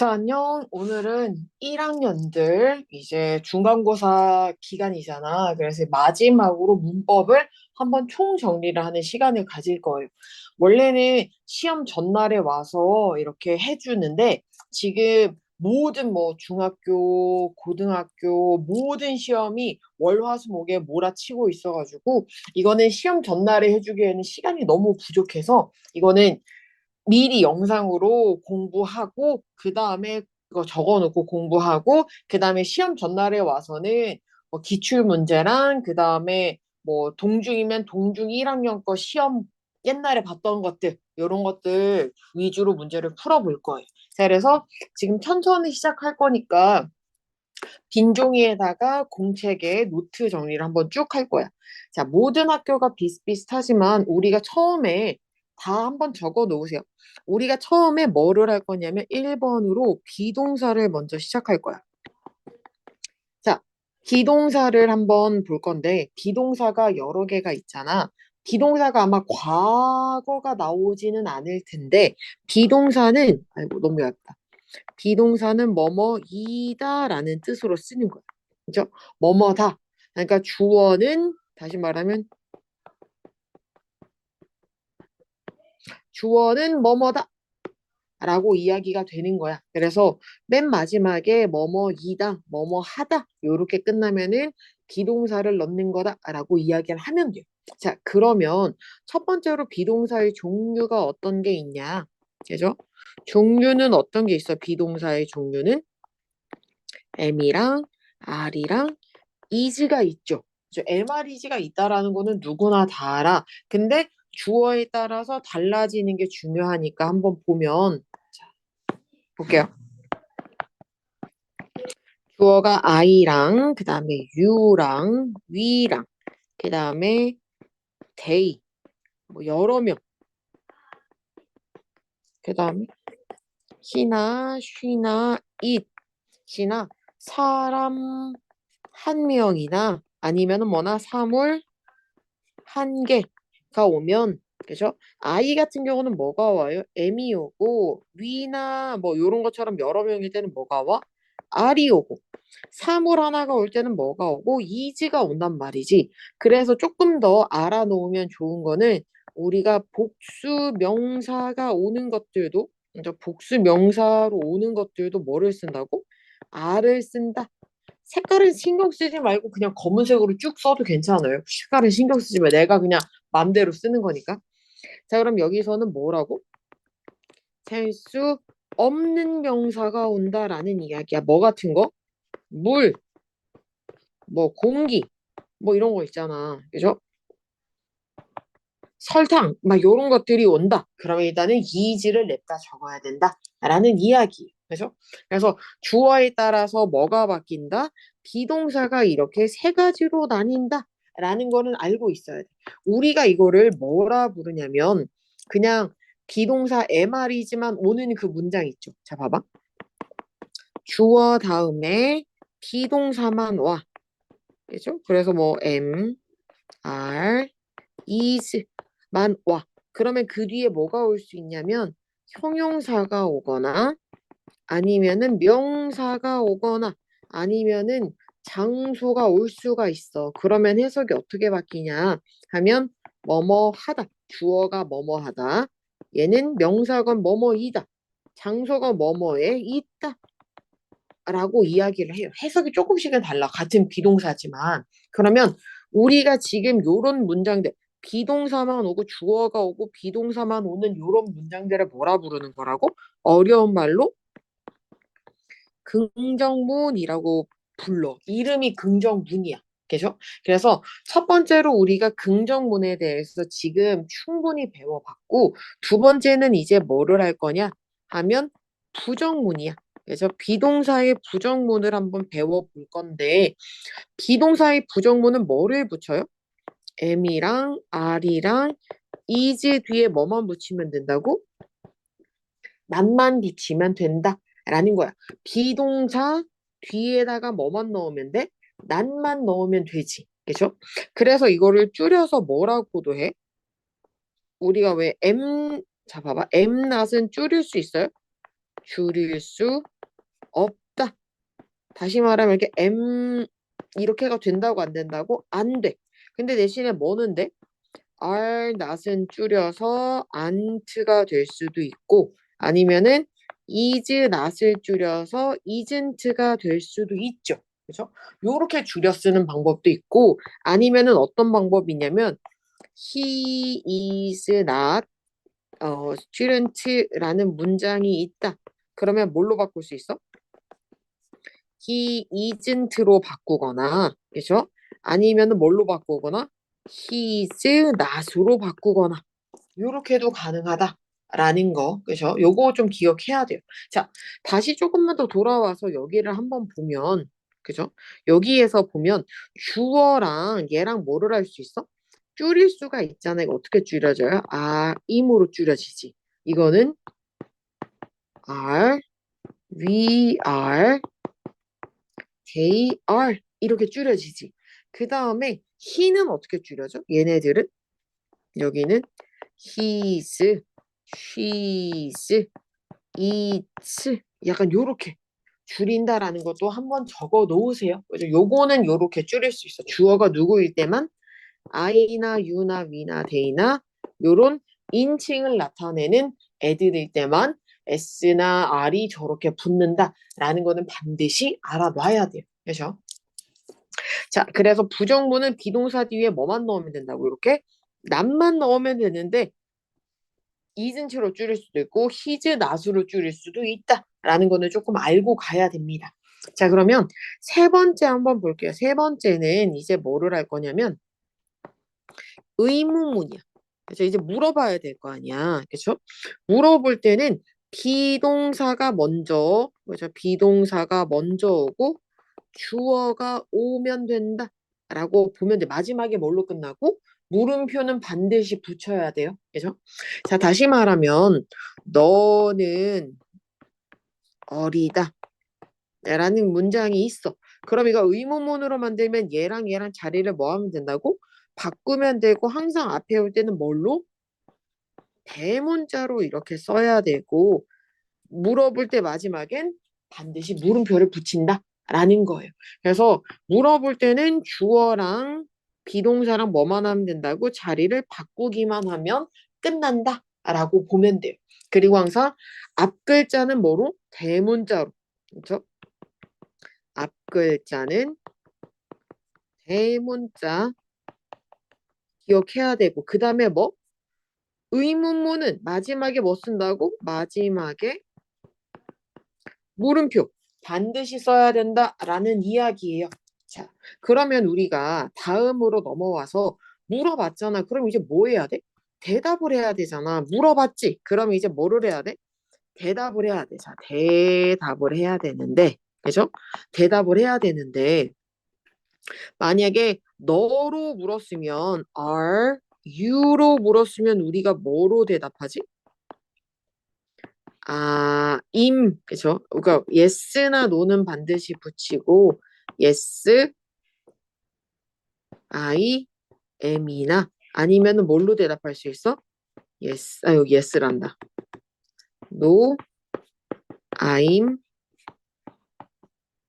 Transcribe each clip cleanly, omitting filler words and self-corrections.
자, 안녕. 오늘은 1학년들 이제 중간고사 기간이잖아. 그래서 마지막으로 문법을 한번 총정리를 하는 시간을 가질 거예요. 원래는 시험 전날에 와서 이렇게 해주는데 지금 모든 뭐 중학교, 고등학교 모든 시험이 월화수목에 몰아치고 있어가지고 이거는 시험 전날에 해주기에는 시간이 너무 부족해서 이거는 미리 영상으로 공부하고 그 다음에 그거 적어놓고 공부하고 그 다음에 시험 전날에 와서는 뭐 기출 문제랑 그 다음에 뭐 동중이면 동중 1학년 거 시험 옛날에 봤던 것들 이런 것들 위주로 문제를 풀어볼 거예요. 자, 그래서 지금 천천히 시작할 거니까 빈 종이에다가 공책에 노트 정리를 한번 쭉 할 거야. 자, 모든 학교가 비슷비슷하지만 우리가 처음에 다 한번 적어 놓으세요. 우리가 처음에 뭐를 할 거냐면 1번으로 비동사를 먼저 시작할 거야. 자, 비동사를 한번 볼 건데 비동사가 여러 개가 있잖아. 비동사가 아마 과거가 나오지는 않을 텐데 비동사는 아이고 너무 얇다. 비동사는 뭐뭐이다라는 뜻으로 쓰는 거야. 그죠? 뭐뭐다. 그러니까 주어는 다시 말하면 주어는 뭐뭐다 라고 이야기가 되는 거야. 그래서 맨 마지막에 뭐뭐이다, 뭐뭐하다 요렇게 끝나면은 비동사를 넣는 거다라고 이야기를 하면 돼요. 자, 그러면 첫 번째로 비동사의 종류가 어떤 게 있냐? 그죠? 종류는 어떤 게 있어? 비동사의 종류는 M이랑 R이랑 is가 있죠. MREG가 있다라는 거는 누구나 다 알아. 근데 주어에 따라서 달라지는 게 중요하니까 한번 보면 자, 볼게요. 주어가 I랑 그다음에 you랑 we랑 그다음에 they 뭐 여러 명 그다음에 he나 she나 it이나 사람 한 명이나 아니면은 뭐나 사물 한 개가 오면 그죠? I 같은 경우는 뭐가 와요? M이 오고 위나 뭐 요런 것처럼 여러 명일 때는 뭐가 와? R이 오고 사물 하나가 올 때는 뭐가 오고 is가 온단 말이지. 그래서 조금 더 알아놓으면 좋은 거는 우리가 복수 명사가 오는 것들도 이제 복수 명사로 오는 것들도 뭐를 쓴다고? R을 쓴다. 색깔은 신경 쓰지 말고 그냥 검은색으로 쭉 써도 괜찮아요. 색깔은 신경 쓰지 마. 내가 그냥 맘대로 쓰는 거니까. 자, 그럼 여기서는 뭐라고? 셀 수 없는 명사가 온다라는 이야기야. 뭐 같은 거? 물, 뭐 공기, 뭐 이런 거 있잖아. 그죠? 설탕, 막 이런 것들이 온다. 그러면 일단은 이지를 냈다 적어야 된다라는 이야기. 그죠? 그래서 주어에 따라서 뭐가 바뀐다? 비동사가 이렇게 세 가지로 나뉜다라는 거는 알고 있어야 돼. 우리가 이거를 뭐라 부르냐면 그냥 비동사 MR이지만 오는 그 문장 있죠. 자, 봐봐. 주어 다음에 비동사만 와. 그죠? 그래서 뭐 M, R, is만 와. 그러면 그 뒤에 뭐가 올 수 있냐면 형용사가 오거나 아니면은 명사가 오거나 아니면은 장소가 올 수가 있어. 그러면 해석이 어떻게 바뀌냐 하면 뭐뭐 하다. 주어가 뭐뭐 하다. 얘는 명사가 뭐뭐이다. 장소가 뭐뭐에 있다. 라고 이야기를 해요. 해석이 조금씩은 달라. 같은 비동사지만. 그러면 우리가 지금 요런 문장들, 비동사만 오고 주어가 오고 비동사만 오는 요런 문장들을 뭐라 부르는 거라고? 어려운 말로 긍정문이라고 불러. 이름이 긍정문이야. 그죠? 그래서 첫 번째로 우리가 긍정문에 대해서 지금 충분히 배워봤고, 두 번째는 이제 뭐를 할 거냐 하면 부정문이야. 그래서 비동사의 부정문을 한번 배워볼 건데, 비동사의 부정문은 뭐를 붙여요? M이랑 R이랑 is 뒤에 뭐만 붙이면 된다고? 난만 붙이면 된다라는 거야. 비동사 뒤에다가 뭐만 넣으면 돼? 난만 넣으면 되지. 그죠? 그래서 이거를 줄여서 뭐라고도 해? 우리가 왜 M, 자 봐봐. M낫은 줄일 수 있어요? 줄일 수 없다. 다시 말하면 이렇게 이렇게가 된다고 안 된다고? 안 돼. 근데 대신에 뭐는 돼? are not은 줄여서 ant가 될 수도 있고 아니면은 is not을 줄여서 isn't가 될 수도 있죠. 그죠? 요렇게 줄여 쓰는 방법도 있고 아니면은 어떤 방법이냐면 he is not student라는 문장이 있다. 그러면 뭘로 바꿀 수 있어? he isn't로 바꾸거나, 그죠? 아니면은 뭘로 바꾸거나, he is not으로 바꾸거나, 요렇게도 가능하다라는 거, 그죠? 요거 좀 기억해야 돼요. 자, 다시 조금만 더 돌아와서 여기를 한번 보면, 그죠? 여기에서 보면 주어랑 얘랑 뭐를 할 수 있어? 줄일 수가 있잖아요. 이거 어떻게 줄여져요? im으로 줄여지지. 이거는 are, we are, they are 이렇게 줄여지지. 그 다음에 he는 어떻게 줄여져? 얘네들은 여기는 his, she's, it's 약간 요렇게 줄인다라는 것도 한번 적어 놓으세요. 그죠? 요거는 요렇게 줄일 수 있어. 주어가 누구일 때만 I나 U나 V나 They나 요런 인칭을 나타내는 애들일 때만 S나 R이 저렇게 붙는다라는 거는 반드시 알아놔야 돼요. 그죠? 자, 그래서 부정문은 비동사 뒤에 뭐만 넣으면 된다고 이렇게 남만 넣으면 되는데 isn't로 줄일 수도 있고 his, not으로 줄일 수도 있다라는 거는 조금 알고 가야 됩니다. 자, 그러면 세 번째 한번 볼게요. 세 번째는 이제 뭐를 할 거냐면 의문문이야. 그래서 이제 물어봐야 될 거 아니야. 그렇죠? 물어볼 때는 비동사가 먼저, 그렇죠? 비동사가 먼저 오고 주어가 오면 된다라고 보면 돼. 마지막에 뭘로 끝나고 물음표는 반드시 붙여야 돼요. 그죠? 자, 다시 말하면 너는 어리다 라는 문장이 있어. 그럼 이거 의문문으로 만들면 얘랑 자리를 뭐 하면 된다고? 바꾸면 되고 항상 앞에 올 때는 뭘로? 대문자로 이렇게 써야 되고 물어볼 때 마지막엔 반드시 물음표를 붙인다 라는 거예요. 그래서 물어볼 때는 주어랑 비동사랑 뭐만 하면 된다고 자리를 바꾸기만 하면 끝난다 라고 보면 돼요. 그리고 항상 앞 글자는 뭐로? 대문자로. 그렇죠? 앞 글자는 대문자 기억해야 되고 그 다음에 뭐? 의문문은 마지막에 뭐 쓴다고? 마지막에 물음표 반드시 써야 된다라는 이야기예요. 자, 그러면 우리가 다음으로 넘어와서 물어봤잖아. 그럼 이제 뭐 해야 돼? 대답을 해야 되잖아. 물어봤지? 그럼 이제 뭐를 해야 돼? 대답을 해야 돼. 자, 대답을 해야 되는데, 그죠? 대답을 해야 되는데, 만약에 너로 물었으면 are you로 물었으면 우리가 뭐로 대답하지? 그죠? 그러니까 yes나 no는 반드시 붙이고 yes, I, am이나 아니면은 뭘로 대답할 수 있어? yes, 여기 yes란다. no, I'm,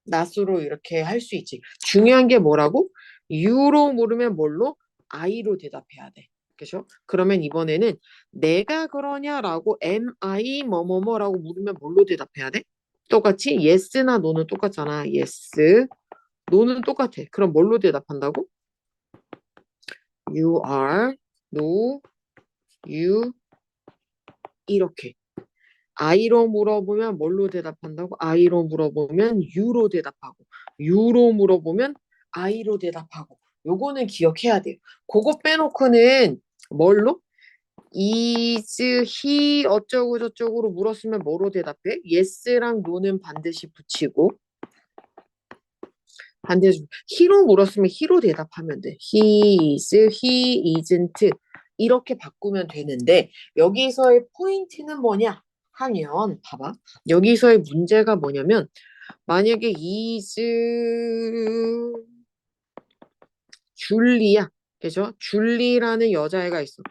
not으로 이렇게 할 수 있지. 중요한 게 뭐라고? you로 물으면 뭘로? I로 대답해야 돼. 그죠? 그러면 이번에는 내가 그러냐라고 am I 뭐뭐뭐라고 물으면 뭘로 대답해야 돼? 똑같이 yes나 no는 똑같잖아. yes, no는 똑같아. 그럼 뭘로 대답한다고? You are, no, you 이렇게. I로 물어보면 뭘로 대답한다고? I로 물어보면 U로 대답하고 U로 물어보면 I로 대답하고 요거는 기억해야 돼요. 그거 빼놓고는 뭘로? is, he 어쩌고 저쩌고로 물었으면 뭐로 대답해? yes랑 no는 반드시 붙이고 반대로 he로 물었으면 he로 대답하면 돼. he is, he isn't 이렇게 바꾸면 되는데 여기서의 포인트는 뭐냐 하면 봐봐. 여기서의 문제가 뭐냐면 만약에 is 줄리야. 그죠? 줄리라는 여자애가 있어.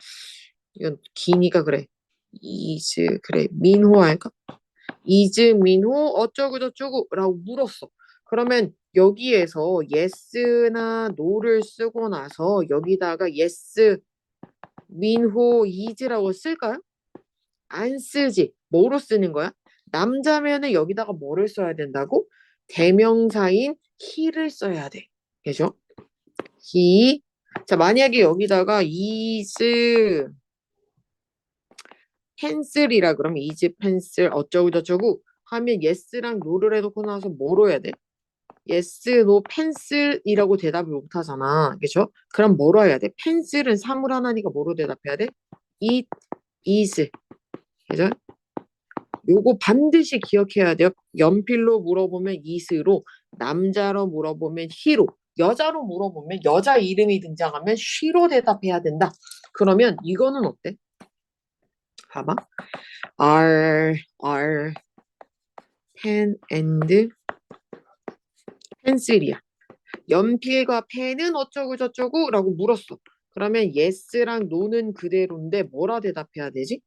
이건 기니까 그래. is 그래. 민호 할까? 이즈민호 어쩌고저쩌고 라고 물었어. 그러면 여기에서 yes나 no를 쓰고 나서 여기다가 yes, 민호, is라고 쓸까요? 안 쓰지. 뭐로 쓰는 거야? 남자면은 여기다가 뭐를 써야 된다고? 대명사인 he를 써야 돼. 그죠? he. 자, 만약에 여기다가 is pencil이라 그러면 is pencil 어쩌고저쩌고 하면 yes랑 no를 해놓고 나서 뭐로 해야 돼? yes, no, pencil이라고 대답을 못 하잖아. 그죠? 그럼 뭐로 해야 돼? pencil은 사물 하나니까 뭐로 대답해야 돼? it is. 그죠? 요거 반드시 기억해야 돼요. 연필로 물어보면 is로, 남자로 물어보면 he로, 여자로 물어보면 여자 이름이 등장하면 she로 대답해야 된다. 그러면 이거는 어때? 봐봐. are pen and pencil이야. 연필과 펜은 어쩌고 저쩌고 라고 물었어. 그러면 yes랑 no는 그대로인데 뭐라 대답해야 되지?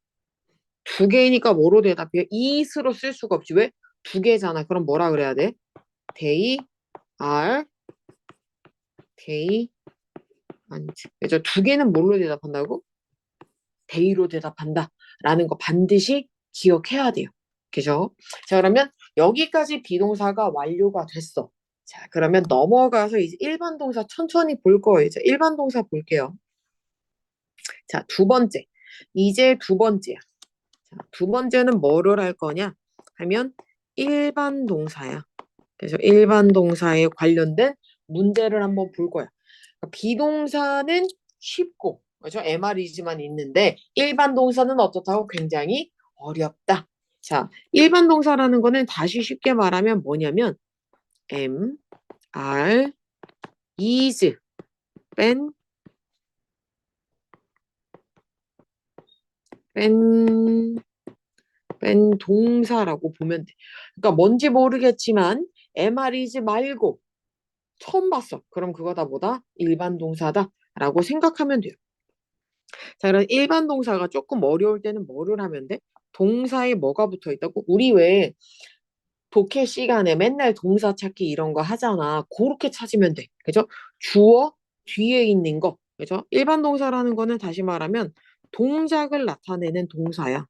두 개니까 뭐로 대답해? is로 쓸 수가 없지. 왜? 두 개잖아. 그럼 뭐라 그래야 돼? They are, they aren't. 그래서 두 개는 뭘로 대답한다고? they로 대답한다. 라는 거 반드시 기억해야 돼요. 그죠? 자, 그러면 여기까지 비동사가 완료가 됐어. 자, 그러면 넘어가서 이제 일반 동사 천천히 볼 거예요. 이제 일반 동사 볼게요. 자, 두 번째. 이제 두 번째야. 자, 두 번째는 뭐를 할 거냐? 하면 일반 동사야. 그래서 일반 동사에 관련된 문제를 한번 볼 거야. 그러니까 비동사는 쉽고, 그렇죠? MR이지만 있는데 일반 동사는 어떻다고 굉장히 어렵다. 자, 일반 동사라는 거는 다시 쉽게 말하면 뭐냐면 am, are, is, been, been, been 동사라고 보면 돼. 그러니까 뭔지 모르겠지만 MR이지 말고 처음 봤어. 그럼 그거 다 뭐다? 일반 동사다라고 생각하면 돼요. 자, 그럼 일반 동사가 조금 어려울 때는 뭐를 하면 돼? 동사에 뭐가 붙어 있다고? 우리 왜 독해 시간에 맨날 동사 찾기 이런 거 하잖아. 그렇게 찾으면 돼. 그죠? 주어 뒤에 있는 거. 그죠? 일반 동사라는 거는 다시 말하면 동작을 나타내는 동사야.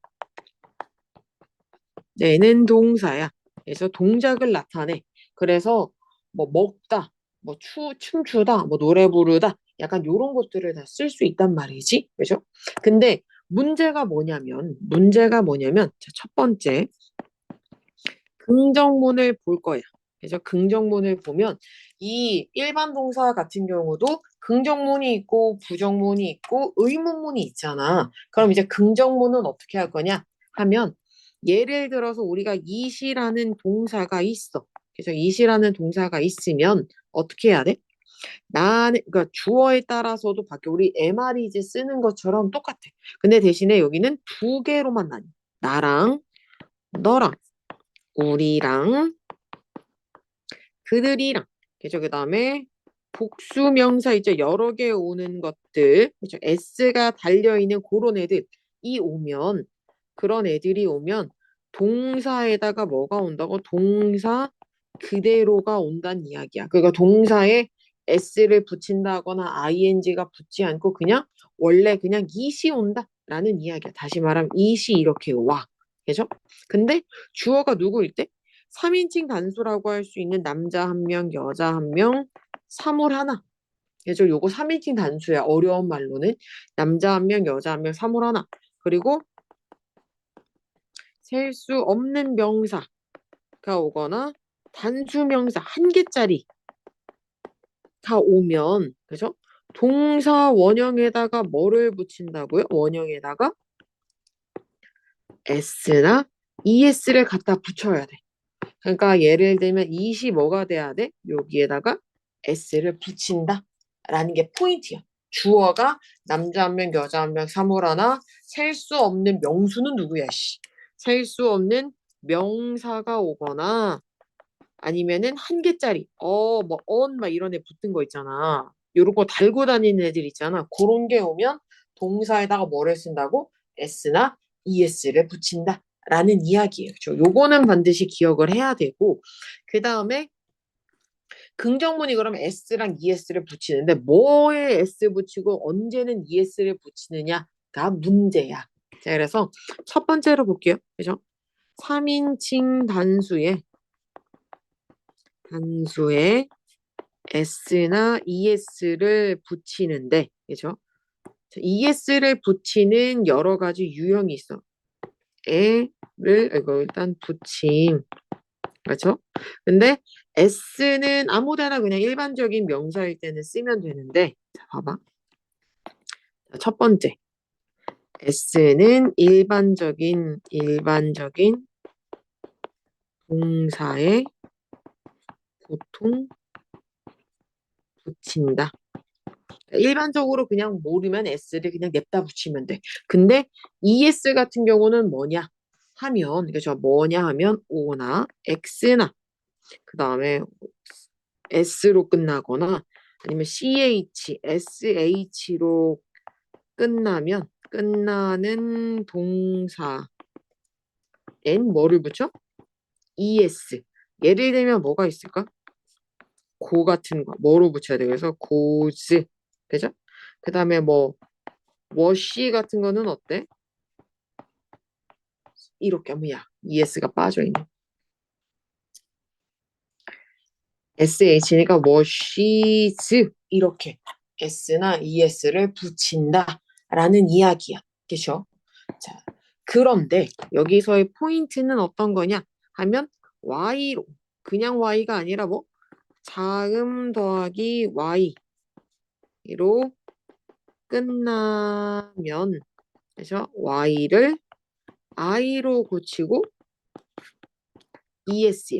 내는 동사야. 그래서 동작을 나타내. 그래서 뭐 먹다, 뭐 춤추다, 뭐 노래 부르다, 약간 요런 것들을 다 쓸 수 있단 말이지. 그죠? 근데 문제가 뭐냐면, 자, 첫 번째, 긍정문을 볼 거야. 그래서 긍정문을 보면 이 일반 동사 같은 경우도 긍정문이 있고 부정문이 있고 의문문이 있잖아. 그럼 이제 긍정문은 어떻게 할 거냐 하면 예를 들어서 우리가 이시라는 동사가 있어. 그래서 이시라는 동사가 있으면 어떻게 해야 돼? 나는 그러니까 주어에 따라서도 바뀌어. 우리 MR이지 쓰는 것처럼 똑같아. 근데 대신에 여기는 두 개로만 나뉘어. 나랑 너랑 우리랑 그들이랑 그죠? 그다음에 복수명사 이제 여러 개 오는 것들 그죠? s가 달려 있는 그런 애들 이 오면 그런 애들이 오면 동사에다가 뭐가 온다고? 동사 그대로가 온다는 이야기야. 그러니까 동사에 s를 붙인다거나 ing가 붙지 않고 그냥 원래 그냥 it이 온다라는 이야기야. 다시 말하면 it이 이렇게 와. 그죠? 근데 주어가 누구일 때? 3인칭 단수라고 할 수 있는 남자 한 명, 여자 한 명, 사물 하나. 그래서 요거 3인칭 단수야. 어려운 말로는 남자 한 명, 여자 한 명, 사물 하나. 그리고 셀 수 없는 명사가 오거나 단수 명사 한 개짜리가 오면 그죠? 동사 원형에다가 뭐를 붙인다고요? 원형에다가 s나 es를 갖다 붙여야 돼. 그러니까 예를 들면 it이 뭐가 돼야 돼? 여기에다가 s를 붙인다 라는 게 포인트야. 주어가 남자 한 명, 여자 한 명, 사물 하나, 셀 수 없는 명수는 누구야, 씨. 셀 수 없는 명사가 오거나 아니면은 한 개짜리, 뭐, 막 이런 애 붙은 거 있잖아. 요런 거 달고 다니는 애들 있잖아. 그런 게 오면 동사에다가 뭐를 쓴다고? s나 es를 붙인다 라는 이야기예요. 그렇죠? 요거는 반드시 기억을 해야 되고, 그 다음에 긍정문이 그러면 s랑 es를 붙이는데 뭐에 s 붙이고 언제는 es를 붙이느냐가 문제야. 자, 그래서 첫 번째로 볼게요. 그죠? 3인칭 단수에 s나 es를 붙이는데, 그죠? es를 붙이는 여러 가지 유형이 있어. 이거 일단 붙임. 그렇죠? 근데 s는 아무데나 그냥 일반적인 명사일 때는 쓰면 되는데, 자, 봐봐. 첫 번째, s는 일반적인 동사에 보통 붙인다. 일반적으로 그냥 모르면 s를 그냥 냅다 붙이면 돼. 근데 es 같은 경우는 뭐냐 하면, 그죠? 뭐냐 하면 o나 x나 그 다음에 s로 끝나거나 아니면 sh로 끝나는 동사엔 뭐를 붙여? es. 예를 들면 뭐가 있을까? 고 같은 거 뭐로 붙여야 돼? 그래서 고즈. 그죠? 그 다음에 뭐 워시 같은 거는 어때? 이렇게 뭐야? es가 빠져있는 sh니까 워시즈 이렇게 s나 es를 붙인다라는 이야기야. 그죠? 자, 그런데 여기서의 포인트는 어떤 거냐 하면 y로 그냥 y가 아니라 뭐 자음 더하기 y로 끝나면 그래서 y를 i로 고치고 es야.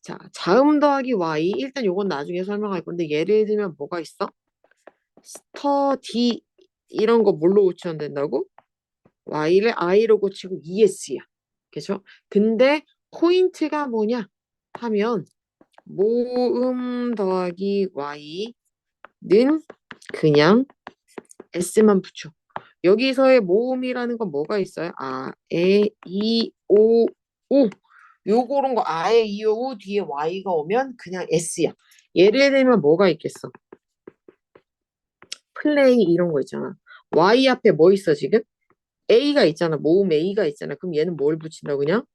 자, 자음 더하기 y 일단 요건 나중에 설명할 건데 예를 들면 뭐가 있어? 스터디 이런 거 뭘로 고치면 된다고? y를 i로 고치고 es야. 그죠? 근데 포인트가 뭐냐 하면 모음 더하기 y는 그냥 s만 붙여. 여기서의 모음이라는 건 뭐가 있어요? 아, 에, 이, 오, 우. 요거런 거 아에, 이, 오, 우 뒤에 y가 오면 그냥 s야. 예를 들면 뭐가 있겠어? 플레이 이런 거 있잖아. y 앞에 뭐 있어 지금? a가 있잖아. 모음 a가 있잖아. 그럼 얘는 뭘 붙인다고 그냥?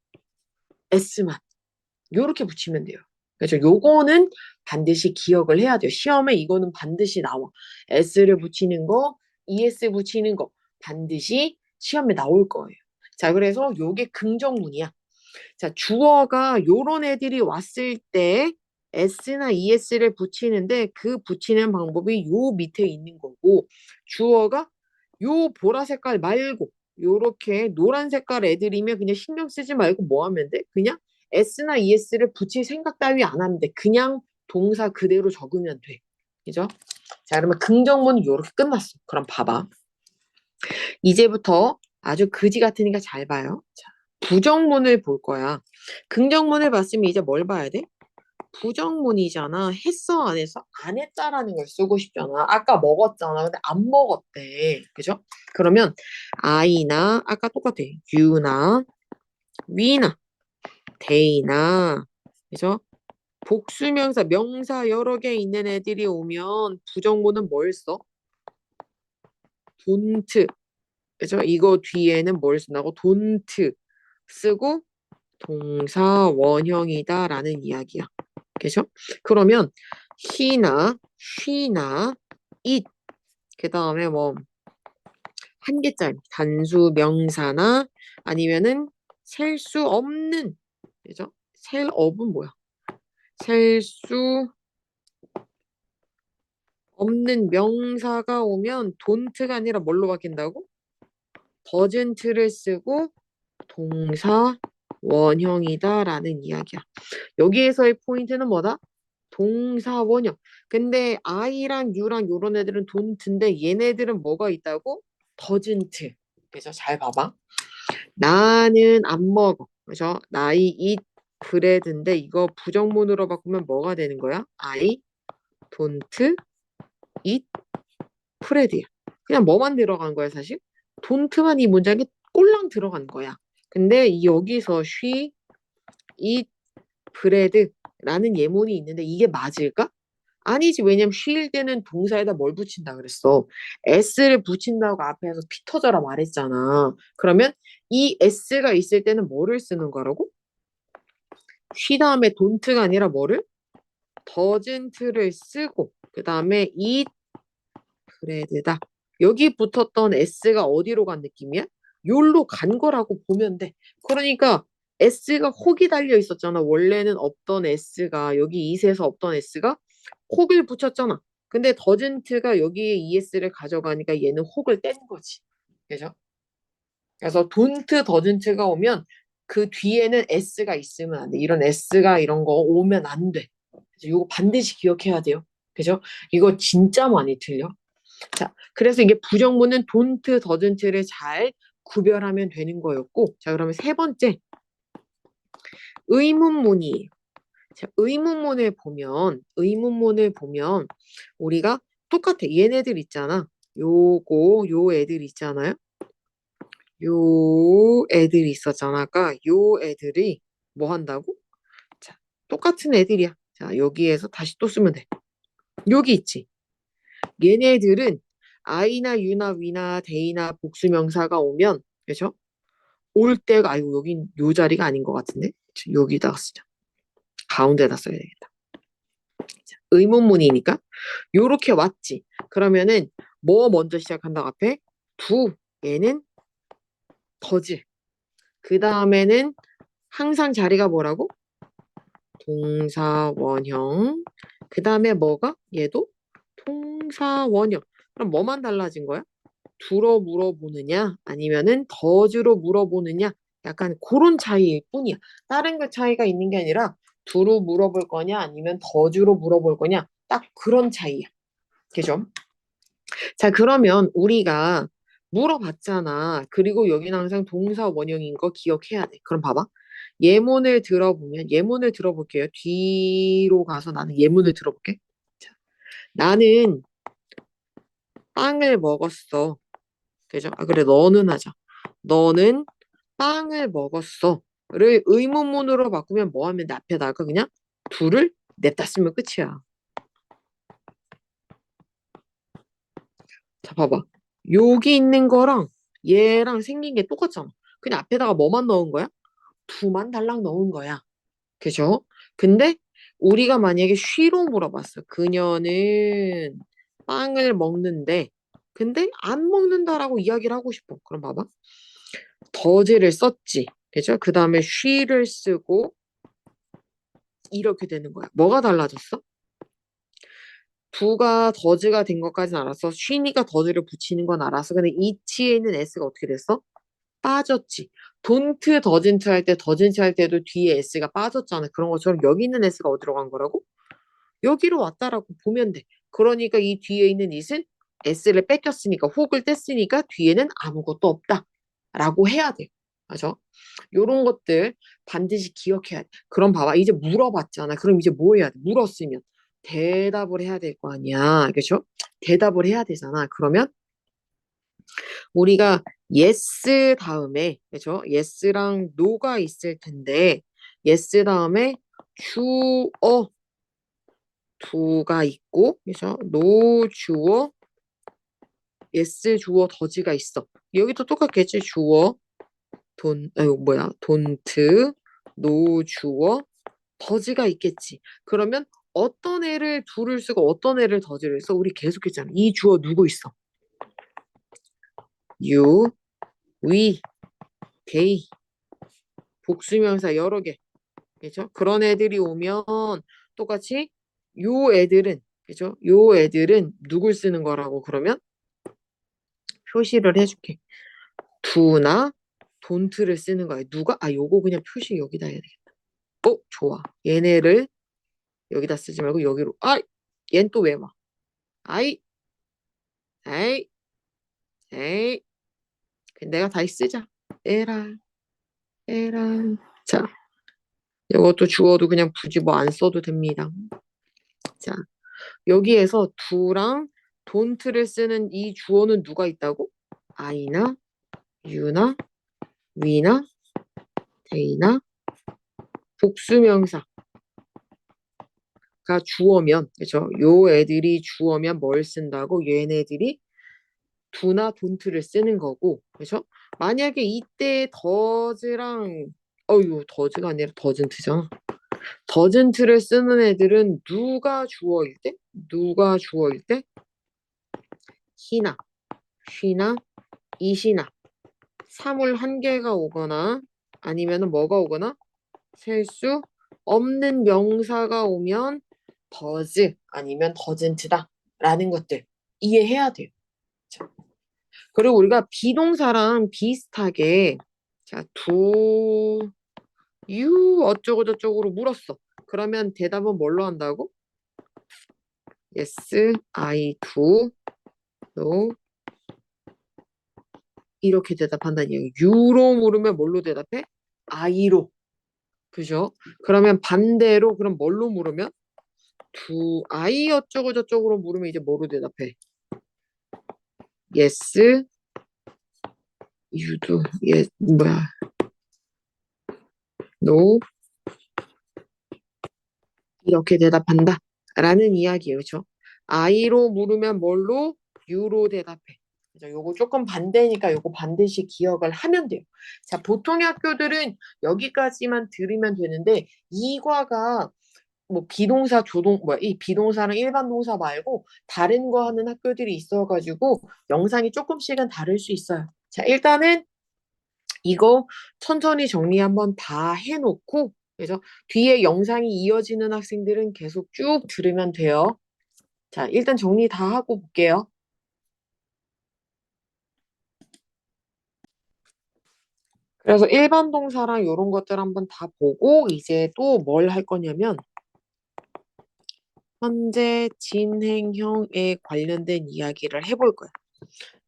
s만. 요렇게 붙이면 돼요. 그래서 요거는 반드시 기억을 해야 돼요. 시험에 이거는 반드시 나와. s를 붙이는 거, es 붙이는 거 반드시 시험에 나올 거예요. 자, 그래서 요게 긍정문이야. 자, 주어가 요런 애들이 왔을 때 s나 es를 붙이는데 그 붙이는 방법이 요 밑에 있는 거고 주어가 요 보라 색깔 말고 요렇게 노란 색깔 애들이면 그냥 신경 쓰지 말고 뭐 하면 돼? 그냥 s나 es를 붙일 생각 따위 안 하면 돼. 그냥 동사 그대로 적으면 돼. 그죠? 자, 그러면 긍정문은 요렇게 끝났어. 그럼 봐봐. 이제부터 아주 그지 같으니까 잘 봐요. 자, 부정문을 볼 거야. 긍정문을 봤으면 이제 뭘 봐야 돼? 부정문이잖아. 했어, 안 했어? 안 했다라는 걸 쓰고 싶잖아. 아까 먹었잖아. 근데 안 먹었대. 그죠? 그러면 I나 아까 똑같아. U나 we나 they나 그죠? 복수명사, 명사 여러 개 있는 애들이 오면 부정문은 뭘 써? don't. 그죠? 이거 뒤에는 뭘 쓴다고? don't 쓰고 동사 원형이다라는 이야기야. 그죠? 그러면 he나 she나 it 그 다음에 뭐 한 개짜리 단수 명사나 아니면은 셀 수 없는 그죠? 셀 업은 뭐야? 셀 수 없는 명사가 오면 don't가 아니라 뭘로 바뀐다고? doesn't를 쓰고 동사 원형이다라는 이야기야. 여기에서의 포인트는 뭐다? 동사 원형. 근데 I랑 U랑 요런 애들은 don't인데 얘네들은 뭐가 있다고? doesn't. 그래서 잘 봐봐. 나는 안 먹어. 그래서 I eat bread인데 이거 부정문으로 바꾸면 뭐가 되는 거야? I don't eat bread야. 그냥 뭐만 들어간 거야 사실? don't만 이 문장에 꼴랑 들어간 거야. 근데 여기서 she, eat, bread라는 예문이 있는데 이게 맞을까? 아니지. 왜냐면 she일 때는 동사에다 뭘 붙인다 그랬어? s를 붙인다고 앞에서 피 터져라 말했잖아. 그러면 이 s가 있을 때는 뭐를 쓰는 거라고? she 다음에 don't가 아니라 뭐를? doesn't를 쓰고 그 다음에 eat bread다. 여기 붙었던 s가 어디로 간 느낌이야? 요로 간 거라고 보면 돼. 그러니까 s가 혹이 달려 있었잖아. 원래는 없던 s가 여기 이세에서 없던 s가 혹을 붙였잖아. 근데 더즌트가 여기에 es를 가져가니까 얘는 혹을 뗀 거지. 그죠? 그래서 돈트 더즌트가 오면 그 뒤에는 s가 있으면 안 돼. 이런 s가 이런 거 오면 안 돼. 그래서 이거 반드시 기억해야 돼요. 그죠? 이거 진짜 많이 틀려. 자, 그래서 이게 부정문은 돈트 더즌트를 잘 구별하면 되는 거였고, 자, 그러면 세 번째 의문문이에요. 자, 의문문을 보면 우리가 똑같아. 얘네들 있잖아. 요 애들 있잖아요. 요 애들이 있었잖아. 아까 요 애들이 뭐 한다고? 자, 똑같은 애들이야. 자, 여기에서 다시 또 쓰면 돼. 여기 있지. 얘네들은 I나 U나 We나 They나 복수명사가 오면, 그죠? 올 때가, 아이고, 여긴 요 자리가 아닌 것 같은데? 여기다가 쓰자. 가운데다 써야 되겠다. 의문문이니까 요렇게 왔지. 그러면은 뭐 먼저 시작한다 앞에? 두 얘는 더즈. 그 다음에는 항상 자리가 뭐라고? 동사 원형. 그 다음에 뭐가? 얘도 동사 원형. 그럼 뭐만 달라진 거야? 두로 물어보느냐 아니면은 더즈로 물어보느냐 약간 그런 차이일 뿐이야. 다른 그 차이가 있는 게 아니라 두로 물어볼 거냐 아니면 더즈로 물어볼 거냐 딱 그런 차이야. 그죠? 자, 그러면 우리가 물어봤잖아. 그리고 여기는 항상 동사 원형인 거 기억해야 돼. 그럼 봐봐. 예문을 들어볼게요. 뒤로 가서 나는 예문을 들어볼게. 자, 나는 빵을 먹었어. 그죠? 아, 그래, 너는 하자. 너는 빵을 먹었어.를 의문문으로 바꾸면 뭐 하면 돼? 앞에다가 그냥 둘을 냅다 쓰면 끝이야. 자, 봐봐. 여기 있는 거랑 얘랑 생긴 게 똑같잖아. 그냥 앞에다가 뭐만 넣은 거야? 두만 달랑 넣은 거야. 그죠? 근데 우리가 만약에 쉬로 물어봤어. 그녀는 빵을 먹는데, 근데 안 먹는다라고 이야기를 하고 싶어. 그럼 봐봐. 더즈를 썼지. 그죠? 그 다음에 쉬를 쓰고 이렇게 되는 거야. 뭐가 달라졌어? 두가 더즈가 된 것까지는 알았어. 쉬니까 더즈를 붙이는 건 알았어. 근데 이치에 있는 s가 어떻게 됐어? 빠졌지. 돈트 더즌트 할 때 더즌트 할 때도 뒤에 s가 빠졌잖아. 그런 것처럼 여기 있는 s가 어디로 간 거라고? 여기로 왔다라고 보면 돼. 그러니까 이 뒤에 있는 it은 s를 뺏겼으니까 혹을 뗐으니까 뒤에는 아무것도 없다. 라고 해야 돼. 맞아? 요런 것들 반드시 기억해야 돼. 그럼 봐봐. 이제 물어봤잖아. 그럼 이제 뭐 해야 돼? 물었으면 대답을 해야 될 거 아니야. 그렇죠? 대답을 해야 되잖아. 그러면 우리가 yes 다음에 그죠? yes랑 no가 있을 텐데 yes 다음에 주어 두가 있고 그죠? no 주어 yes 주어 더지가 있어. 여기도 똑같겠지? 주어 don't no 주어 더지가 있겠지. 그러면 어떤 애를 둘을 쓰고 어떤 애를 더지를 써? 우리 계속 했잖아. 이 주어 누구 있어? you, we, they 복수명사 여러 개. 그죠? 그런 애들이 오면 똑같이 요 애들은 그죠? 요 애들은 누굴 쓰는 거라고 그러면 표시를 해줄게. do나 don't를 쓰는 거야. 누가? 아, 요거 그냥 표시 여기다 해야 되겠다. 좋아. 얘네를 여기다 쓰지 말고 여기로. 아, 얜 또 왜 와? 아이, 아이, 아이. 내가 다시 쓰자. 에라, 에라. 자, 이것도 주어도 그냥 굳이 뭐 안 써도 됩니다. 자, 여기에서 do랑 don't를 쓰는 이 주어는 누가 있다고? I나, you나, we나, 데이나 복수명사가 주어면, 그죠? 요 애들이 주어면 뭘 쓴다고? 얘네들이 do나 don't를 쓰는 거고, 그죠? 만약에 이때 does랑, does가 아니라 doesn't잖아. doesn't를 쓰는 애들은 누가 주어일 때? 누가 주어일 때? he나, she나, it이나 사물 한 개가 오거나 아니면은 뭐가 오거나 셀 수 없는 명사가 오면 does 아니면 doesn't 라는 것들 이해해야 돼요. 자, 그리고 우리가 비동사랑 비슷하게 자, do you 어쩌고 저쩌고로 물었어. 그러면 대답은 뭘로 한다고? Yes, I do. No. 이렇게 대답한다는 얘기. you로 물으면 뭘로 대답해? I로. 그죠? 그러면 반대로 그럼 뭘로 물으면? do I 어쩌고 저쩌고로 물으면 이제 뭐로 대답해? Yes, you do. Yes, 뭐야? No. 이렇게 대답한다. 라는 이야기예요. 그죠? I로 물으면 뭘로? U로 대답해. 그죠? 요거 조금 반대니까 요거 반드시 기억을 하면 돼요. 자, 보통의 학교들은 여기까지만 들으면 되는데 이과가 뭐 비동사 조동 뭐 이 비동사랑 일반 동사 말고 다른 거 하는 학교들이 있어가지고 영상이 조금씩은 다를 수 있어요. 자, 일단은 이거 천천히 정리 한번 다 해놓고 그래서 뒤에 영상이 이어지는 학생들은 계속 쭉 들으면 돼요. 자, 일단 정리 다 하고 볼게요. 그래서 일반 동사랑 이런 것들 한번 다 보고 이제 또 뭘 할 거냐면 현재 진행형에 관련된 이야기를 해볼 거예요.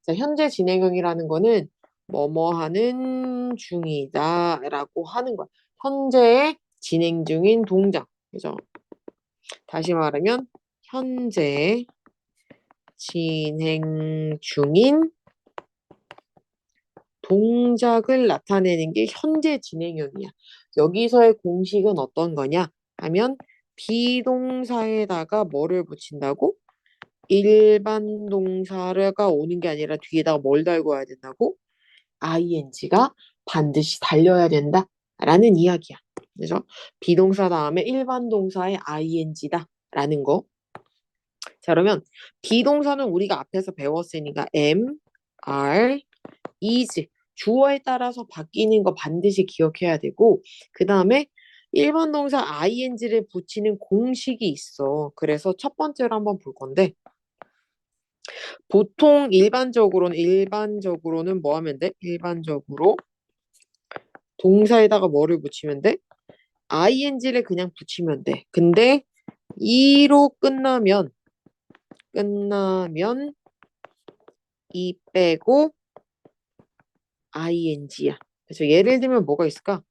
자, 현재 진행형이라는 거는 뭐뭐 하는 중이다라고 하는 거야. 현재 진행 중인 동작. 그죠? 다시 말하면 현재 진행 중인 동작을 나타내는 게 현재 진행형이야. 여기서의 공식은 어떤 거냐 하면 비동사에다가 뭐를 붙인다고? 일반 동사가 오는 게 아니라 뒤에다가 뭘 달고 와야 된다고? ing가 반드시 달려야 된다 라는 이야기야. 그래서 비동사 다음에 일반 동사의 ing다 라는 거. 자, 그러면 비동사는 우리가 앞에서 배웠으니까 am, are, is 주어에 따라서 바뀌는 거 반드시 기억해야 되고 그 다음에 일반 동사 ing를 붙이는 공식이 있어. 그래서 첫 번째로 한번 볼 건데 보통 일반적으로는 뭐 하면 돼? 일반적으로 동사에다가 뭐를 붙이면 돼? ing를 그냥 붙이면 돼. 근데 이로 끝나면 이 빼고 ing야. 그래서 예를 들면 뭐가 있을까?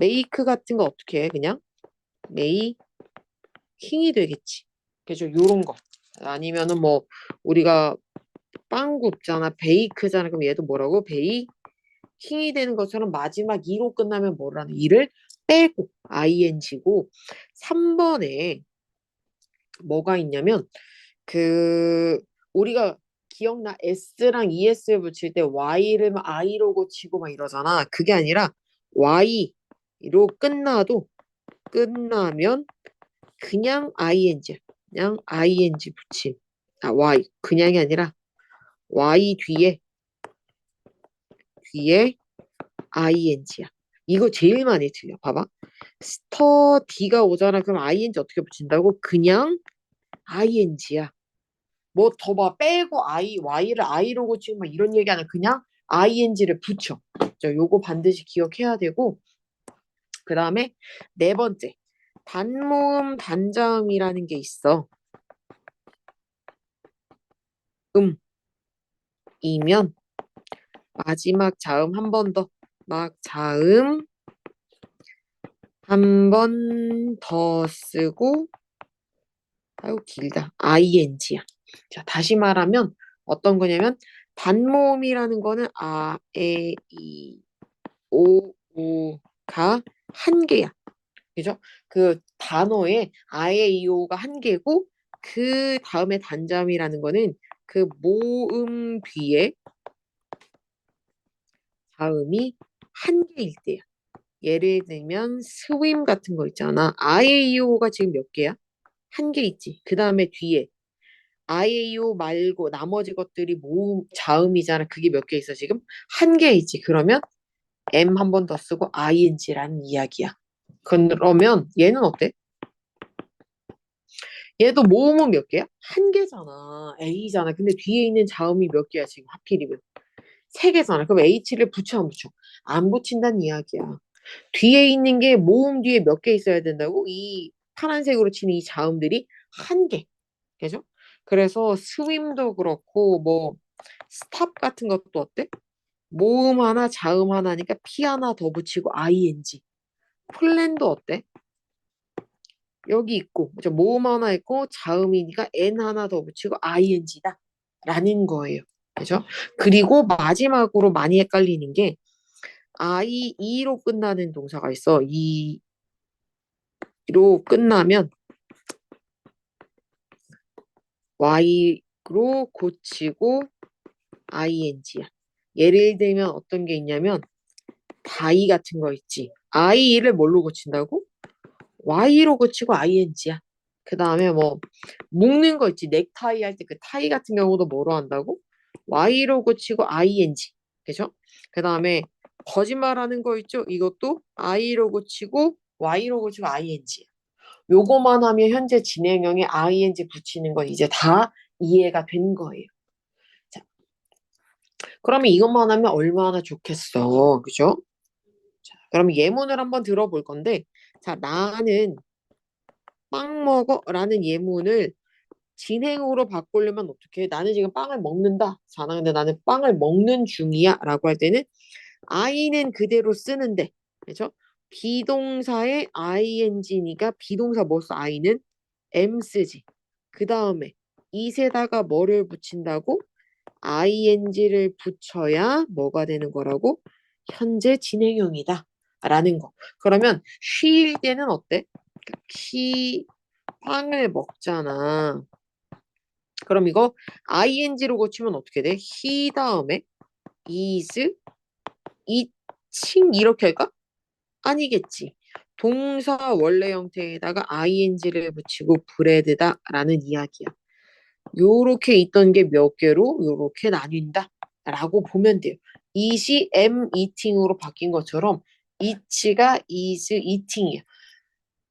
make 같은 거 어떻게 해? 그냥 making이 되겠지. 그죠? 요런 거. 아니면은 뭐 우리가 빵 굽잖아. 베이크잖아. 그럼 얘도 뭐라고? 킹이 되는 것처럼 마지막 이로 끝나면 뭐라는 이를 빼고 ing고 3번에 뭐가 있냐면 그 우리가 기억나 s랑 es 붙일 때 y를 i로 고치고 막 이러잖아. 그게 아니라 y로 끝나면 그냥 ing 그냥 ing 붙임. y 그냥이 아니라 y 뒤에 ing야. 이거 제일 많이 틀려. 봐봐. 스터디가 오잖아. 그럼 ing 어떻게 붙인다고? 그냥 ing야. 뭐 더 봐. 빼고 y를 i로 고치고 막 이런 얘기 아니야. 그냥 ing를 붙여. 자, 요거 반드시 기억해야 되고 그 다음에 네 번째. 단모음 단자음이라는 게 있어. 이면 마지막 자음 한 번 더. 막 자음 한 번 더 쓰고 아유 길다. ing야. 자, 다시 말하면 어떤 거냐면 단모음이라는 거는 아, 에, 이, 오, 우가 한 개야. 그죠? 그 단어에 아에이오가 한 개고 그 다음에 단잠이라는 거는 그 모음 뒤에 자음이 한 개일 때야. 예를 들면 스윙 같은 거 있잖아. 아에이오가 지금 몇 개야? 한 개 있지. 그 다음에 뒤에 아에이오 말고 나머지 것들이 모음 자음이잖아. 그게 몇 개 있어 지금? 한 개 있지. 그러면 M 한 번 더 쓰고 ing라는 이야기야. 그러면 얘는 어때? 얘도 모음은 몇 개야? 한 개잖아. A잖아. 근데 뒤에 있는 자음이 몇 개야 지금 하필이면? 세 개잖아. 그럼 H를 붙여 안 붙여? 안 붙인다는 이야기야. 뒤에 있는 게 모음 뒤에 몇 개 있어야 된다고? 이 파란색으로 치는 이 자음들이 한 개. 그죠? 그래서 스윙도 그렇고 뭐 스탑 같은 것도 어때? 모음 하나 자음 하나니까 P 하나 더 붙이고 ing. 플랜도 어때? 여기 있고 모음 하나 있고 자음이니까 N 하나 더 붙이고 ing다 라는 거예요. 그죠? 그리고 마지막으로 많이 헷갈리는 게 i로 끝나는 동사가 있어. 이로 끝나면 y로 고치고 ing야. 예를 들면 어떤 게 있냐면 다이 같은 거 있지. i를 뭘로 고친다고? y로 고치고 ing야. 그 다음에 뭐 묶는 거 있지. 넥타이 할 때 그 타이 같은 경우도 뭐로 한다고? y로 고치고 ing. 그죠? 그 다음에 거짓말하는 거 있죠? 이것도 i로 고치고 y로 고치고 ing. 요거만 하면 현재 진행형에 ing 붙이는 건 이제 다 이해가 된 거예요. 자, 그러면 이것만 하면 얼마나 좋겠어. 그죠? 자, 그럼 예문을 한번 들어볼 건데, 자, 나는 빵 먹어 라는 예문을 진행으로 바꾸려면 어떻게 해? 나는 지금 빵을 먹는다. 자, 근데 나는 빵을 먹는 중이야. 라고 할 때는 I는 그대로 쓰는데, 그죠? 비동사의 ing니까 비동사 뭐 써? I는 M 쓰지. 그 다음에 이세다가 뭐를 붙인다고? ing를 붙여야 뭐가 되는 거라고? 현재 진행형이다. 라는 거. 그러면 쉴 때는 어때? 빵을 먹잖아. 그럼 이거 ing로 고치면 어떻게 돼? he 다음에 is, eating 이렇게 할까? 아니겠지. 동사 원래 형태에다가 ing를 붙이고 bread다 라는 이야기야. 요렇게 있던 게 몇 개로 요렇게 나뉜다 라고 보면 돼요. eat이 am eating으로 바뀐 것처럼 eat가 is eating이야.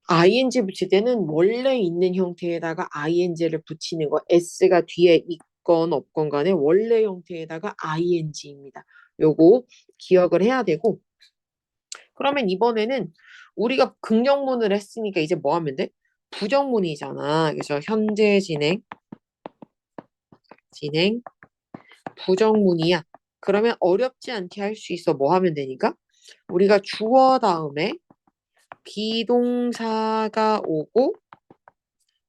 ing 붙일 때는 원래 있는 형태에다가 ing를 붙이는 거 s가 뒤에 있건 없건 간에 원래 형태에다가 ing입니다. 요거 기억을 해야 되고 그러면 이번에는 우리가 긍정문을 했으니까 이제 뭐 하면 돼? 부정문이잖아. 그래서 현재 진행 부정문이야. 그러면 어렵지 않게 할 수 있어. 뭐 하면 되니까? 우리가 주어 다음에 비동사가 오고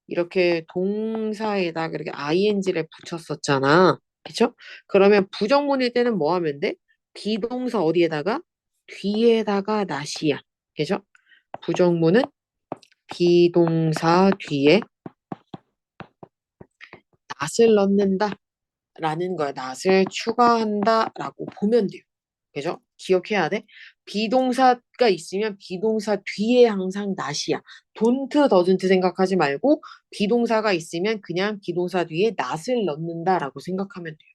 이렇게 동사에다 그렇게 ing를 붙였었잖아. 그쵸? 그러면 부정문일 때는 뭐 하면 돼? 비동사 어디에다가? 뒤에다가 not이야. 그죠? 부정문은 비동사 뒤에 not을 넣는다 라는 거야. not을 추가한다 라고 보면 돼요. 그죠? 기억해야 돼. 비동사가 있으면 비동사 뒤에 항상 not이야. don't, doesn't 생각하지 말고 비동사가 있으면 그냥 비동사 뒤에 not을 넣는다라고 생각하면 돼요.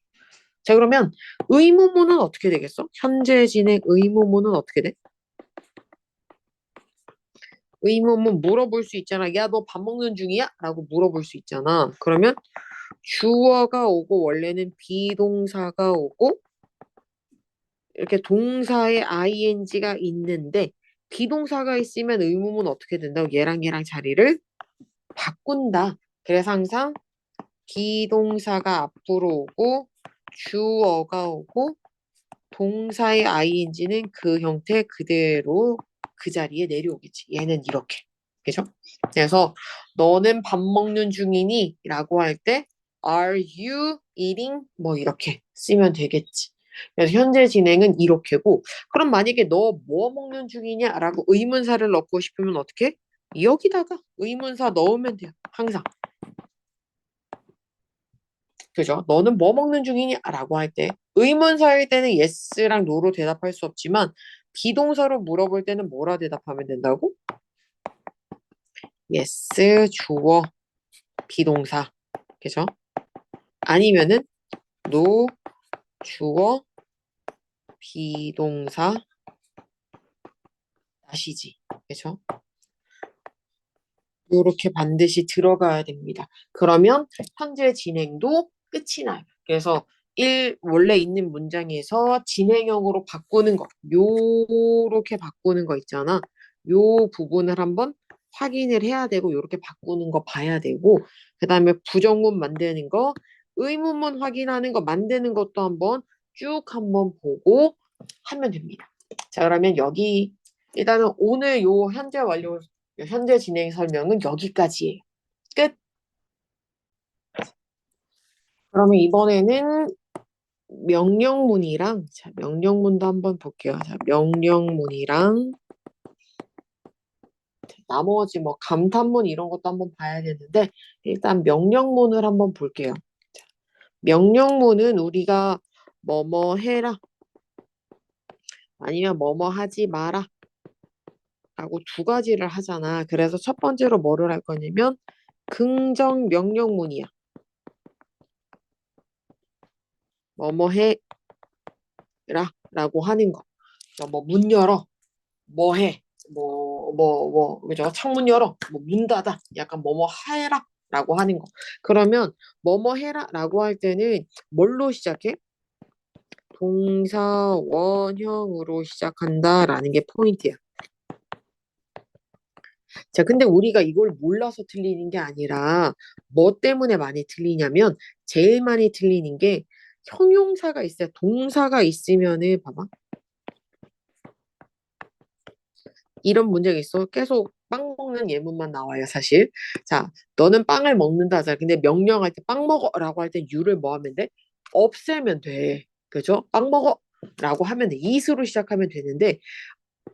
자, 그러면 의문문은 어떻게 되겠어? 현재 진행 의문문은 어떻게 돼? 의문문 물어볼 수 있잖아. 야, 너 밥 먹는 중이야? 라고 물어볼 수 있잖아. 그러면 주어가 오고 원래는 비동사가 오고 이렇게 동사에 ing가 있는데 비동사가 있으면 의문문 어떻게 된다고? 얘랑 자리를 바꾼다. 그래서 항상 비동사가 앞으로 오고 주어가 오고 동사의 ing는 그 형태 그대로 그 자리에 내려오겠지. 얘는 이렇게. 그죠? 그래서 너는 밥 먹는 중이니? 라고 할 때 Are you eating? 뭐 이렇게 쓰면 되겠지. 그래서 현재 진행은 이렇게고, 그럼 만약에 너 뭐 먹는 중이냐라고 의문사를 넣고 싶으면 어떻게? 여기다가 의문사 넣으면 돼요. 항상. 그죠? 너는 뭐 먹는 중이냐라고 할 때 의문사일 때는 yes랑 no로 대답할 수 없지만 비동사로 물어볼 때는 뭐라 대답하면 된다고? yes, 주어, 비동사. 그죠? 아니면은 no, 주어, 비동사, 다시지. 그죠? 요렇게 반드시 들어가야 됩니다. 그러면 현재 진행도 끝이 나요. 그래서 원래 있는 문장에서 진행형으로 바꾸는 거, 요렇게 바꾸는 거 있잖아. 요 부분을 한번 확인을 해야 되고, 요렇게 바꾸는 거 봐야 되고, 그 다음에 부정문 만드는 거, 의문문 확인하는 거 만드는 것도 한번 쭉 한번 보고 하면 됩니다. 자, 그러면 여기 일단은 오늘 요 현재 완료 현재 진행 설명은 여기까지예요. 끝. 그러면 이번에는 명령문이랑, 자, 명령문도 한번 볼게요. 자, 명령문이랑, 나머지 뭐 감탄문 이런 것도 한번 봐야 되는데, 일단 명령문을 한번 볼게요. 자, 명령문은 우리가 뭐뭐 해라, 아니면 뭐뭐 하지 마라, 라고 두 가지를 하잖아. 그래서 첫 번째로 뭐를 할 거냐면, 긍정 명령문이야. 뭐뭐 해라, 라고 하는 거. 뭐 문 열어, 뭐 해, 그죠? 창문 열어, 뭐 문 닫아, 약간 뭐뭐 해라 라고 하는 거. 그러면 뭐뭐 해라 라고 할 때는 뭘로 시작해? 동사 원형으로 시작한다라는 게 포인트야. 자, 근데 우리가 이걸 몰라서 틀리는 게 아니라 뭐 때문에 많이 틀리냐면 제일 많이 틀리는 게 형용사가 있어요. 동사가 있으면은 봐봐. 이런 문제가 있어. 계속 빵 먹는 예문만 나와요, 사실. 자, 너는 빵을 먹는다 하잖아. 근데 명령할 때 빵 먹어라고 할 때 유를 뭐 하면 돼? 없애면 돼. 그죠? 빵 먹어라고 하면 돼. 이수로 시작하면 되는데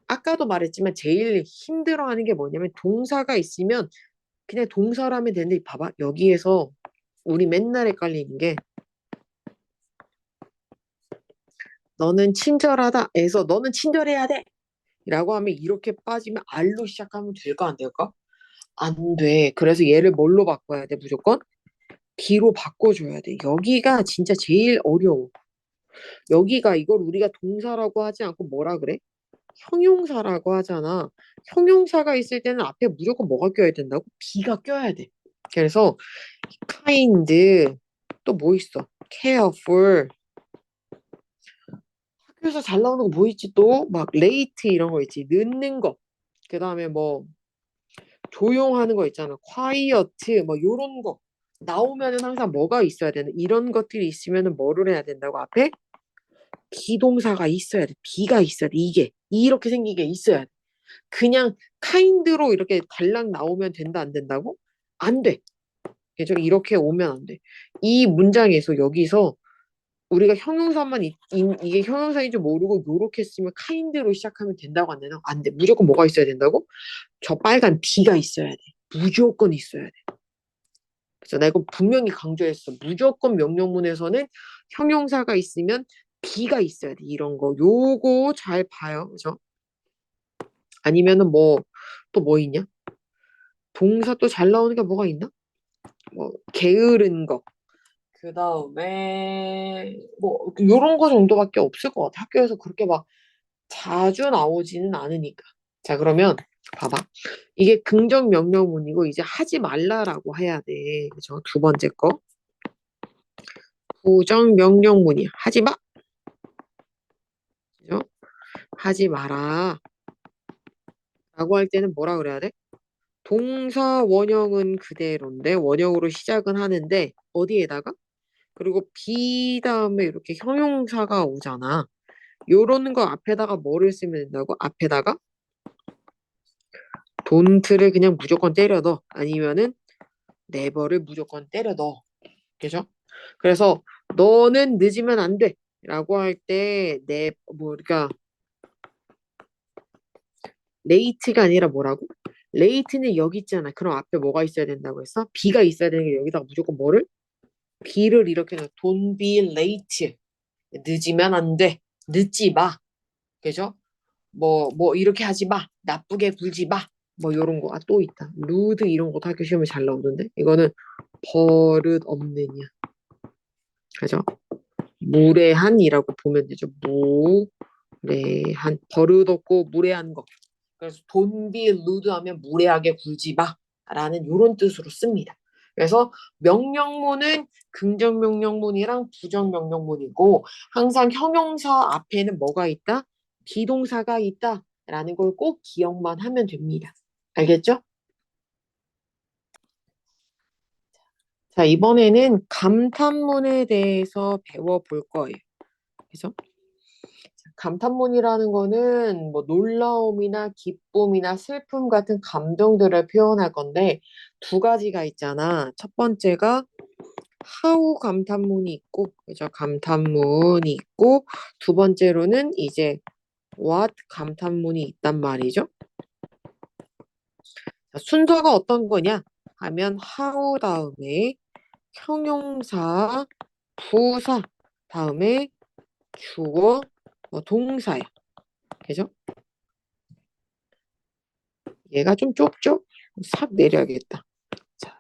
아까도 말했지만 제일 힘들어하는 게 뭐냐면 동사가 있으면 그냥 동사로 하면 되는데 봐봐. 여기에서 우리 맨날 헷갈리는 게 너는 친절하다에서 너는 친절해야 돼. 라고 하면 이렇게 빠지면 알로 시작하면 될까 안 될까? 안 돼. 그래서 얘를 뭘로 바꿔야 돼, 무조건? B로 바꿔줘야 돼. 여기가 진짜 제일 어려워. 여기가 이걸 우리가 동사라고 하지 않고 뭐라 그래? 형용사라고 하잖아. 형용사가 있을 때는 앞에 무조건 뭐가 껴야 된다고? B가 껴야 돼. 그래서 kind, 또 뭐 있어? careful. 학교에서 잘 나오는 거 뭐 있지 또? 막 late 이런 거 있지. 늦는 거. 그 다음에 뭐 조용하는 거 있잖아. quiet 뭐 요런 거 나오면은 항상 뭐가 있어야 되는 이런 것들이 있으면은 뭐를 해야 된다고 앞에 비동사가 있어야 돼. B가 있어야 돼. 이게 이렇게 생긴 게 있어야 돼. 그냥 kind로 이렇게 달랑 나오면 된다 안 된다고? 안 돼. 그죠? 이렇게 오면 안 돼. 이 문장에서 여기서 우리가 형용사만 이게 형용사인 줄 모르고 요렇게 쓰면 kind로 시작하면 된다고 안 되나? 안 돼. 무조건 뭐가 있어야 된다고? 저 빨간 B가 있어야 돼. 무조건 있어야 돼. 그래서 내가 이거 분명히 강조했어. 무조건 명령문에서는 형용사가 있으면 B가 있어야 돼. 이런 거. 요거 잘 봐요. 그죠? 아니면은 뭐, 또 뭐 있냐? 동사 또 잘 나오는 게 뭐가 있나? 뭐, 게으른 거. 그 다음에, 뭐, 요런 거 정도밖에 없을 것 같아. 학교에서 그렇게 막 자주 나오지는 않으니까. 자, 그러면 봐봐. 이게 긍정 명령문이고, 이제 하지 말라라고 해야 돼. 그죠? 두 번째 거. 부정 명령문이야. 하지 마. 그죠? 하지 마라. 라고 할 때는 뭐라 그래야 돼? 동사 원형은 그대로인데 원형으로 시작은 하는데 어디에다가? 그리고 be 다음에 이렇게 형용사가 오잖아. 요런 거 앞에다가 뭐를 쓰면 된다고? 앞에다가 don't를 그냥 무조건 때려 넣어. 아니면은 never를 무조건 때려 넣어. 그죠? 그래서 너는 늦으면 안 돼. 라고 할 때, 그러니까, 레이트가 아니라 뭐라고? 레이트는 여기 있잖아. 그럼 앞에 뭐가 있어야 된다고 했어? B가 있어야 되는 게 여기다가 무조건 뭐를? B를 이렇게 넣어. Don't be late. 늦으면 안 돼. 늦지 마. 그죠? 뭐, 이렇게 하지 마. 나쁘게 굴지 마. 뭐, 요런 거. 아, 또 있다. 루드 이런 것도 학교 시험에 잘 나오던데? 이거는 버릇 없느냐. 그죠? 무례한이라고 보면 되죠. 무례한. 버릇 없고 무례한 거. 그래서 don't be rude 하면 무례하게 굴지 마. 라는 요런 뜻으로 씁니다. 그래서 명령문은 긍정 명령문이랑 부정 명령문이고 항상 형용사 앞에는 뭐가 있다? 비동사가 있다. 라는 걸 꼭 기억만 하면 됩니다. 알겠죠? 자, 이번에는 감탄문에 대해서 배워볼 거예요. 그래서 감탄문이라는 거는 뭐 놀라움이나 기쁨이나 슬픔 같은 감정들을 표현할 건데 두 가지가 있잖아. 첫 번째가 how 감탄문이 있고, 그죠? 감탄문이 있고, 두 번째로는 이제 what 감탄문이 있단 말이죠. 자, 순서가 어떤 거냐 하면 how 다음에 형용사, 부사 다음에 주어, 뭐 동사야. 그죠? 얘가 좀 좁죠? 싹 내려야겠다. 자,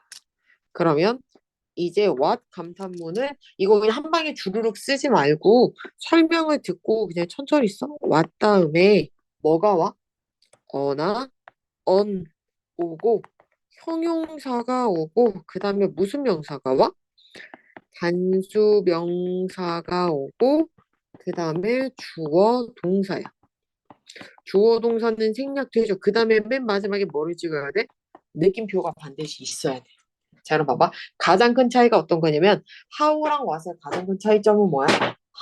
그러면 이제 what 감탄문을 이거 그냥 한 방에 주르륵 쓰지 말고 설명을 듣고 그냥 천천히 써. what 다음에 뭐가 와? 어나 on 오고 형용사가 오고 그 다음에 무슨 명사가 와? 단수 명사가 오고 그 다음에 주어 동사야. 주어 동사는 생략되죠. 그 다음에 맨 마지막에 뭐를 찍어야 돼? 느낌표가 반드시 있어야 돼. 자, 그럼 봐봐. 가장 큰 차이가 어떤 거냐면 how랑 what의 가장 큰 차이점은 뭐야?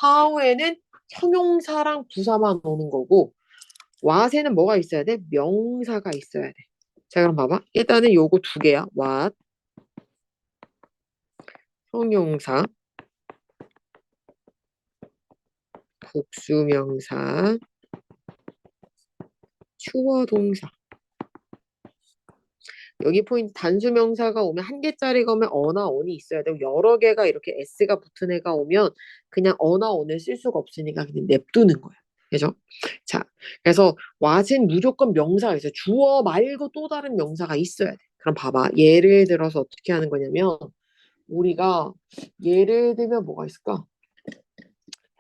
how에는 형용사랑 부사만 오는 거고 what에는 뭐가 있어야 돼? 명사가 있어야 돼. 자, 그럼 봐봐. 일단은 요거 두 개야. what, 형용사, 복수명사, 주어 동사. 여기 포인트 단수명사가 오면 한 개짜리가 오면 어나 on이 있어야 되고 여러 개가 이렇게 s가 붙은 애가 오면 그냥 어나 on을 쓸 수가 없으니까 그냥 냅두는 거야. 그죠? 자, 그래서 what은 무조건 명사가 있어요. 주어 말고 또 다른 명사가 있어야 돼. 그럼 봐봐. 예를 들어서 어떻게 하는 거냐면 우리가 예를 들면 뭐가 있을까?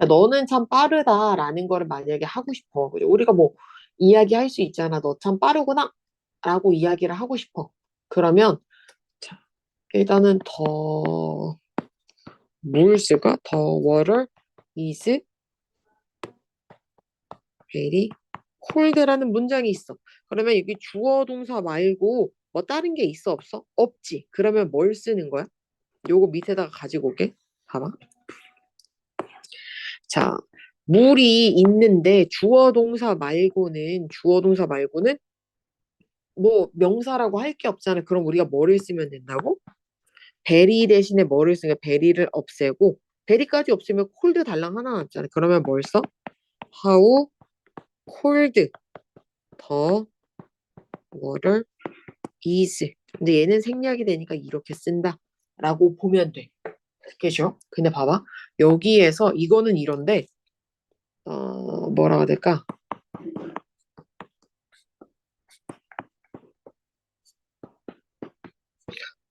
야, 너는 참 빠르다라는 거를 만약에 하고 싶어. 그죠? 우리가 뭐 이야기할 수 있잖아. 너 참 빠르구나. 라고 이야기를 하고 싶어. 그러면 자, 일단은 더 뭘 쓸까? 더 water is very cold라는 문장이 있어. 그러면 여기 주어 동사 말고 뭐 다른 게 있어 없어? 없지. 그러면 뭘 쓰는 거야? 요거 밑에다가 가지고 올게. 봐봐. 자, 물이 있는데 주어 동사 말고는 뭐 명사라고 할 게 없잖아. 그럼 우리가 뭐를 쓰면 된다고? 베리 대신에 뭐를 쓰냐? 베리를 없애고 베리까지 없으면 콜드 달랑 하나 남잖아. 그러면 뭘 써? How cold the water is. 근데 얘는 생략이 되니까 이렇게 쓴다. 라고 보면 돼. 그죠? 근데 봐봐. 여기에서 이거는 이런데 뭐라고 해야 될까?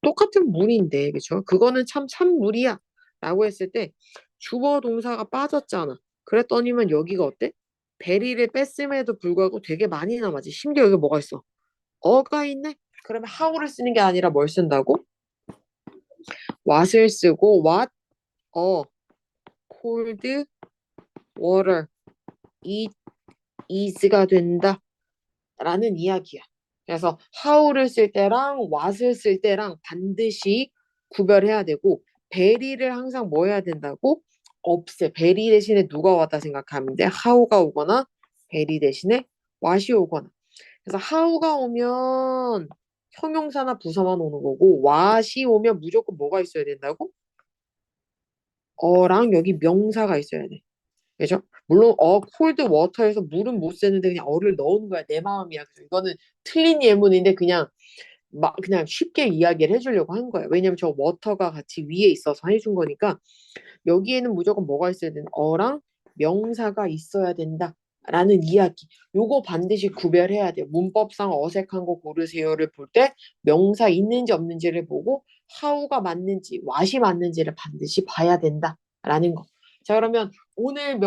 똑같은 물인데, 그죠? 그거는 참 찬물이야. 라고 했을 때 주어 동사가 빠졌잖아. 그랬더니만 여기가 어때? 베리를 뺐음에도 불구하고 되게 많이 남았지. 심지어 여기 뭐가 있어? 어가 있네? 그러면 how를 쓰는 게 아니라 뭘 쓴다고? what을 쓰고 what a cold water it is가 된다. 라는 이야기야. 그래서 how를 쓸 때랑 what을 쓸 때랑 반드시 구별해야 되고 베리를 항상 뭐 해야 된다고? 없애. 베리 대신에 누가 왔다 생각하면 돼. how가 오거나 베리 대신에 what이 오거나. 그래서 how가 오면 형용사나 부사만 오는 거고 what이 오면 무조건 뭐가 있어야 된다고? 어랑 여기 명사가 있어야 돼. 그죠? 물론 콜드 워터에서 물은 못 쓰는데 그냥 어를 넣은 거야. 내 마음이야. 그래서 이거는 틀린 예문인데 그냥 막 그냥 쉽게 이야기를 해주려고 한 거예요. 왜냐면 저 워터가 같이 위에 있어서 해준 거니까 여기에는 무조건 뭐가 있어야 되는 어랑 명사가 있어야 된다라는 이야기. 요거 반드시 구별해야 돼요. 문법상 어색한 거 고르세요를 볼 때 명사 있는지 없는지를 보고 how가 맞는지 what이 맞는지를 반드시 봐야 된다라는 거. 자, 그러면 오늘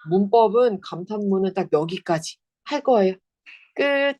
문법은 감탄문은 딱 여기까지 할 거예요. 끝.